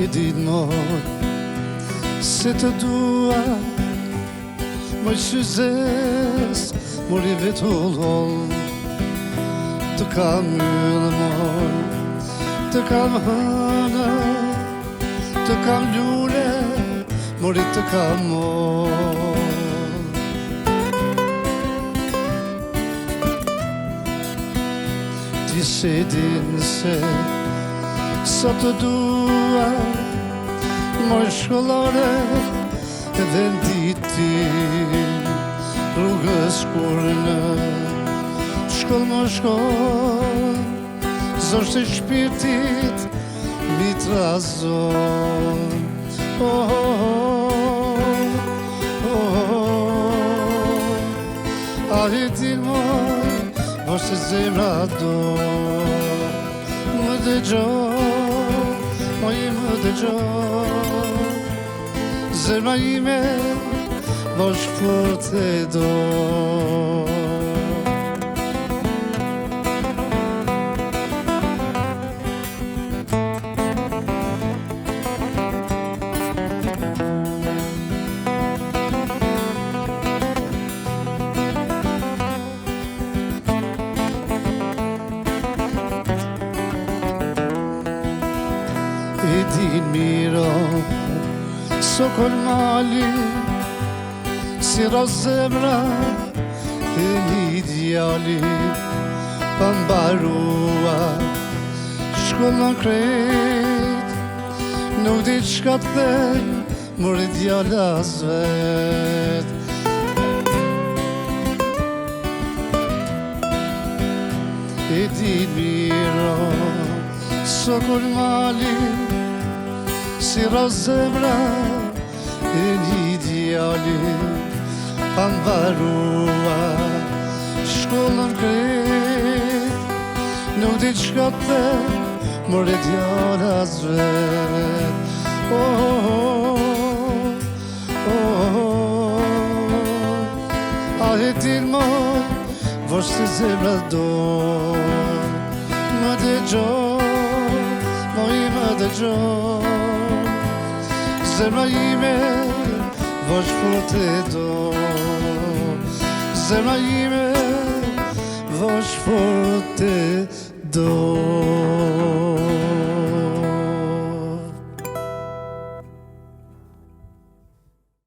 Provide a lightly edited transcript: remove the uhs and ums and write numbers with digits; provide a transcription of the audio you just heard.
I dit moj se të dua moj shyzes mori vetullol të kam yllë moj të kam hënë të kam lule mori të kam moj ti se din se sa të dua moj shkollore edhe nditin rrugës kur në shkoll më shkoll zosht e shpirtit mi trazon oh, oh, oh, oh. A e din moj vështë zemra do më dëgjoj moj më dëgjoj zemra ime vosh për të do E din miro sokol mali si rozemra e një djali pambarua shkollon krejt nuk di qka të thej mori djala zvet E din miro sokol mali si rozemra e një djali pambarua shkollon krejt nuk di qka të thej mori djala zvet oh, oh, oh, oh. A e din moj vosh të zemra do më dëgjoj moj më dëgjoj zemra ime vosh për të do zemra ime vosh për të do